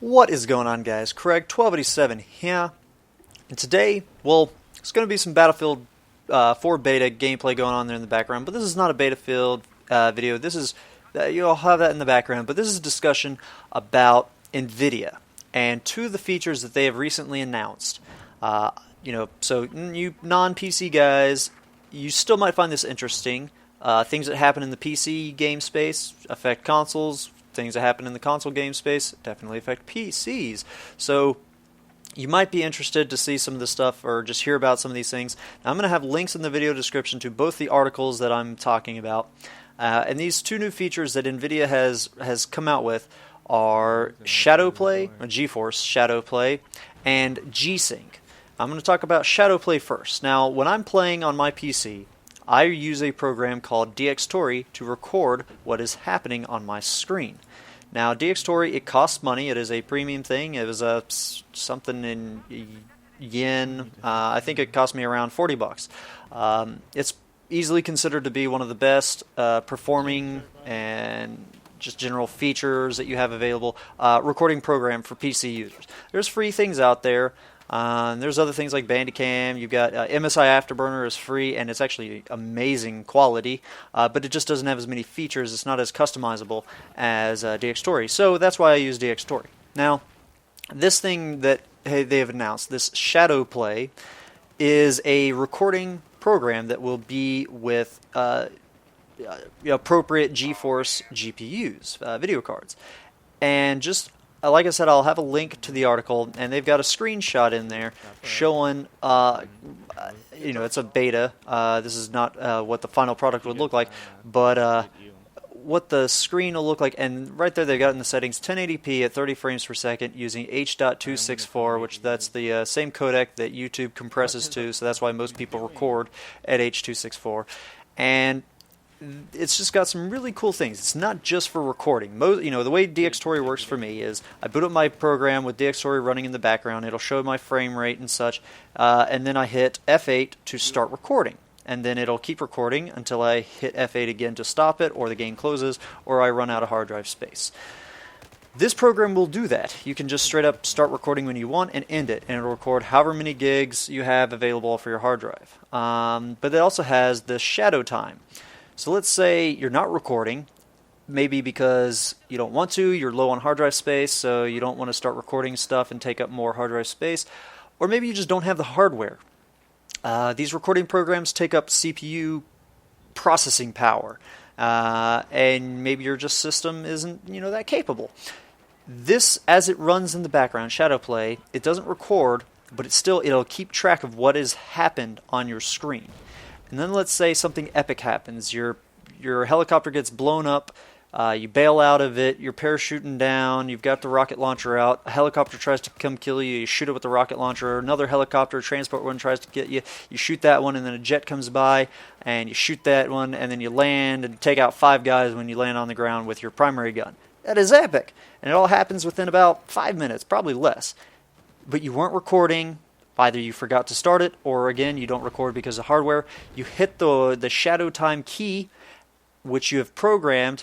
What is going on, guys? Craig 1287 here, and today, well, it's going to be some Battlefield 4 beta gameplay going on there in the background, but this is not a Battlefield video. This is, you'll have that in the background, but this is a discussion about nVidia and two of the features that they have recently announced. So you non-PC guys, you still might find this interesting. Things that happen in the PC game space affect consoles. Things that happen in the console game space definitely affect PCs. So you might be interested to see some of this stuff or just hear about some of these things. Now, I'm going to have links in the video description to both the articles that I'm talking about. And these two new features that nVidia has come out with are ShadowPlay, GeForce ShadowPlay, and G-Sync. I'm going to talk about ShadowPlay first. Now, when I'm playing on my PC, I use a program called Dxtory to record what is happening on my screen. Now, Dxtory, it costs money. It is a premium thing. It was something in yen. I think it cost me around $40. It's easily considered to be one of the best performing and just general features that you have available recording program for PC users. There's free things out there. There's other things like Bandicam. You've got MSI Afterburner is free, and it's actually amazing quality, but it just doesn't have as many features. It's not as customizable as Dxtory, so that's why I use Dxtory. Now, this thing that they have announced, this ShadowPlay, is a recording program that will be with appropriate GeForce GPUs, video cards, and just like I said, I'll have a link to the article, and they've got a screenshot in there showing, it's a beta. This is not what the final product would look like, but what the screen will look like. And right there, they've got in the settings 1080p at 30 frames per second using H.264, which that's the same codec that YouTube compresses to, so that's why most people record at H.264. And it's just got some really cool things. It's not just for recording. The way Dxtory works for me is I boot up my program with Dxtory running in the background. It'll show my frame rate and such, and then I hit F8 to start recording. And then it'll keep recording until I hit F8 again to stop it, or the game closes, or I run out of hard drive space. This program will do that. You can just straight up start recording when you want and end it, and it'll record however many gigs you have available for your hard drive. But it also has the shadow time. So let's say you're not recording, maybe because you don't want to, you're low on hard drive space, so you don't want to start recording stuff and take up more hard drive space, or maybe you just don't have the hardware. These recording programs take up CPU processing power, and maybe your just system isn't that capable. This, as it runs in the background, ShadowPlay, it doesn't record, but it'll keep track of what has happened on your screen. And then let's say something epic happens. Your helicopter gets blown up, you bail out of it, you're parachuting down, you've got the rocket launcher out, a helicopter tries to come kill you, you shoot it with the rocket launcher, another helicopter, transport one tries to get you, you shoot that one, and then a jet comes by, and you shoot that one, and then you land and take out 5 guys when you land on the ground with your primary gun. That is epic! And it all happens within about 5 minutes, probably less. But you weren't recording. Either you forgot to start it, or again, you don't record because of hardware. You hit the shadow time key, which you have programmed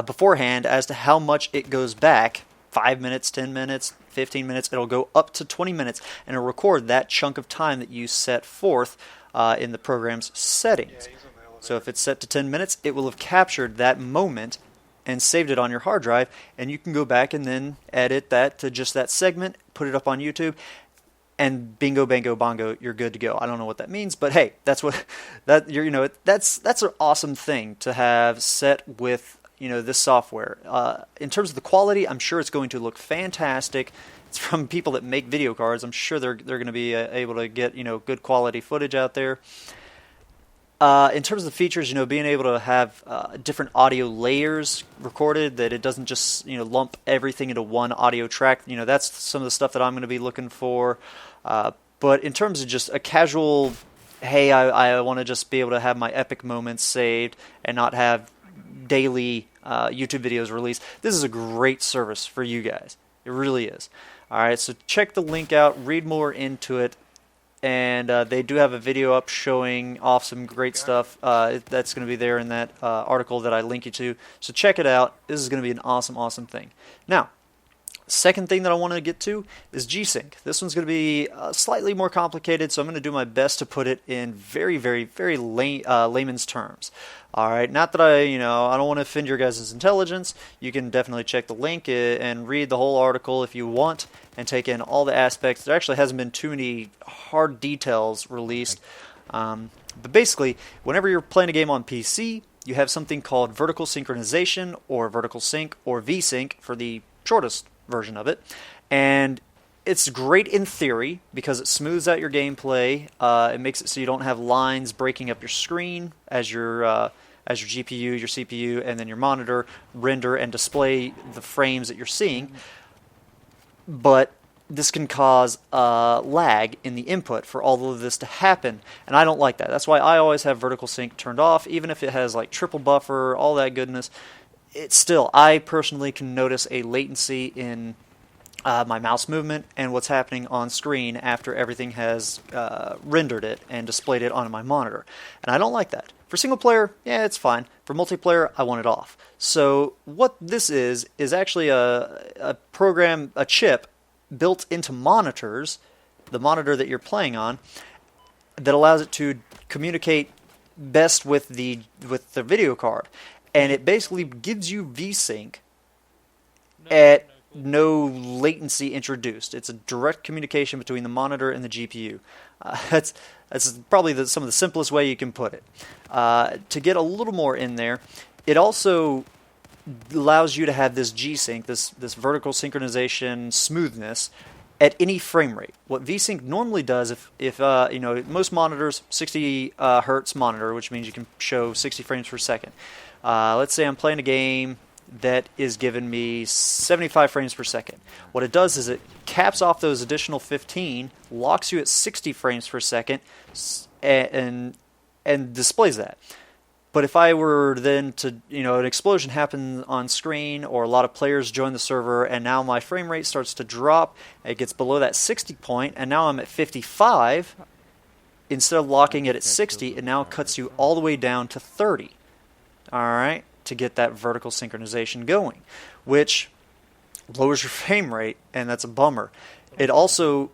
beforehand as to how much it goes back. 5 minutes, 10 minutes, 15 minutes. It'll go up to 20 minutes, and it'll record that chunk of time that you set forth in the program's settings. So if it's set to 10 minutes, it will have captured that moment and saved it on your hard drive, and you can go back and then edit that to just that segment, put it up on YouTube, and bingo, bango, bongo, you're good to go. I don't know what that means, but hey, that's an awesome thing to have set with this software. In terms of the quality, I'm sure it's going to look fantastic. It's from people that make video cards. I'm sure they're going to be able to get good quality footage out there. In terms of the features, being able to have different audio layers recorded, that it doesn't just lump everything into one audio track. That's some of the stuff that I'm going to be looking for. But in terms of just a casual, hey, I want to just be able to have my epic moments saved and not have daily YouTube videos released, this is a great service for you guys. It really is. All right, so check the link out, read more into it. And they do have a video up showing off some great stuff. That's going to be there in that article that I link you to. So check it out. This is going to be an awesome, awesome thing. Now, Second thing that I want to get to is G-Sync. This one's going to be slightly more complicated, so I'm going to do my best to put it in very, very, very layman's terms. All right, not that I don't want to offend your guys' intelligence. You can definitely check the link and read the whole article if you want and take in all the aspects. There actually hasn't been too many hard details released. But basically, whenever you're playing a game on PC, you have something called vertical synchronization or vertical sync or V-Sync for the shortest version of it. And it's great in theory because it smooths out your gameplay. It makes it so you don't have lines breaking up your screen as your GPU, your CPU, and then your monitor render and display the frames that you're seeing. But this can cause lag in the input for all of this to happen, and I don't like that. That's why I always have vertical sync turned off, even if it has like triple buffer, all that goodness. It's still, I personally can notice a latency in my mouse movement and what's happening on screen after everything has rendered it and displayed it on my monitor. And I don't like that. For single player, yeah, it's fine. For multiplayer, I want it off. So what this is actually a program, a chip built into monitors, the monitor that you're playing on, that allows it to communicate best with the video card. And it basically gives you VSync at no latency introduced. It's a direct communication between the monitor and the GPU. That's probably some of the simplest way you can put it. To get a little more in there, it also allows you to have this G-Sync, this vertical synchronization smoothness at any frame rate. What VSync normally does, if most monitors, 60 hertz monitor, which means you can show 60 frames per second. Let's say I'm playing a game that is giving me 75 frames per second. What it does is it caps off those additional 15, locks you at 60 frames per second, and displays that. But if I were then to, an explosion happens on screen or a lot of players join the server and now my frame rate starts to drop, it gets below that 60 point and now I'm at 55, instead of locking it at 60, it now cuts you all the way down to 30. Alright, to get that vertical synchronization going, which lowers your frame rate, and that's a bummer. It also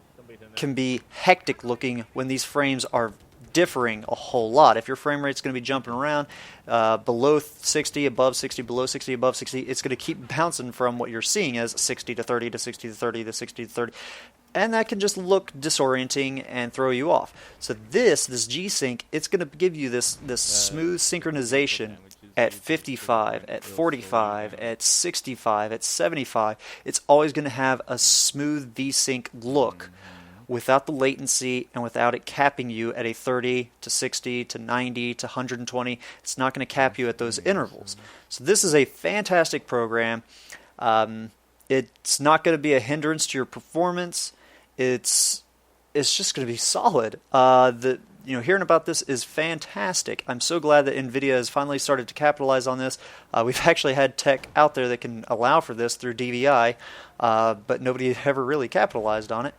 can be hectic looking when these frames are differing a whole lot. If your frame rate's going to be jumping around below 60, above 60, below 60, above 60, it's going to keep bouncing from what you're seeing as 60 to 30 to 60 to 30 to 60 to 30. And that can just look disorienting and throw you off. So this G-Sync, it's going to give you this smooth synchronization at 55, at 45, at 65, at 75. It's always going to have a smooth V-Sync look without the latency and without it capping you at a 30 to 60 to 90 to 120. It's not going to cap you at those intervals. So this is a fantastic program. It's not going to be a hindrance to your performance. It's just going to be solid. Hearing about this is fantastic. I'm so glad that nVidia has finally started to capitalize on this. We've actually had tech out there that can allow for this through DVI, but nobody ever really capitalized on it.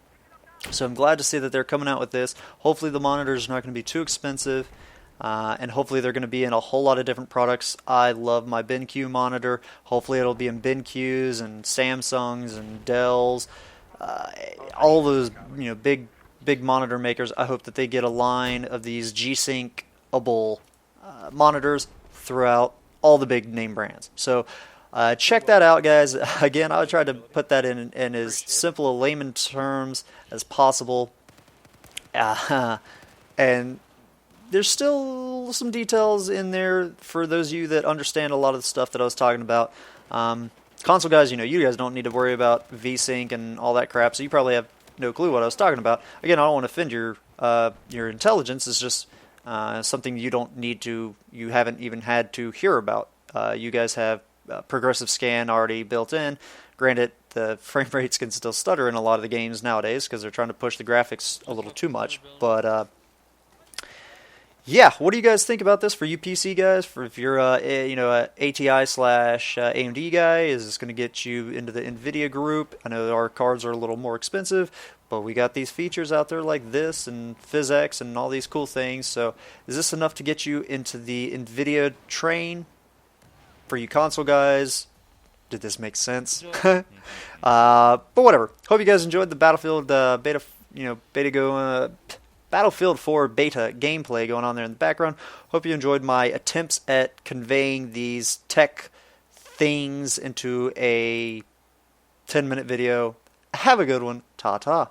So I'm glad to see that they're coming out with this. Hopefully the monitors are not going to be too expensive, and hopefully they're going to be in a whole lot of different products. I love my BenQ monitor. Hopefully it'll be in BenQs and Samsungs and Dells, all those big monitor makers. I hope that they get a line of these G-Sync-able monitors throughout all the big name brands. So check that out, guys. Again, I tried to put that in as simple a layman terms as possible. And there's still some details in there for those of you that understand a lot of the stuff that I was talking about. Console guys, you guys don't need to worry about VSync and all that crap, so you probably have no clue what I was talking about. Again, I don't want to offend your intelligence. It's just something you haven't even had to hear about. You guys have progressive scan already built in. Granted, the frame rates can still stutter in a lot of the games nowadays because they're trying to push the graphics a little too much. But yeah, what do you guys think about this for you PC guys? If you're a ATI/AMD guy, is this going to get you into the nVidia group? I know our cards are a little more expensive, but we got these features out there like this and Physx and all these cool things. So is this enough to get you into the nVidia train? For you console guys, Did this make sense? But whatever. Hope you guys enjoyed the Battlefield Battlefield 4 beta gameplay going on there in the background. Hope you enjoyed my attempts at conveying these tech things into a 10-minute video. Have a good one. Ta-ta.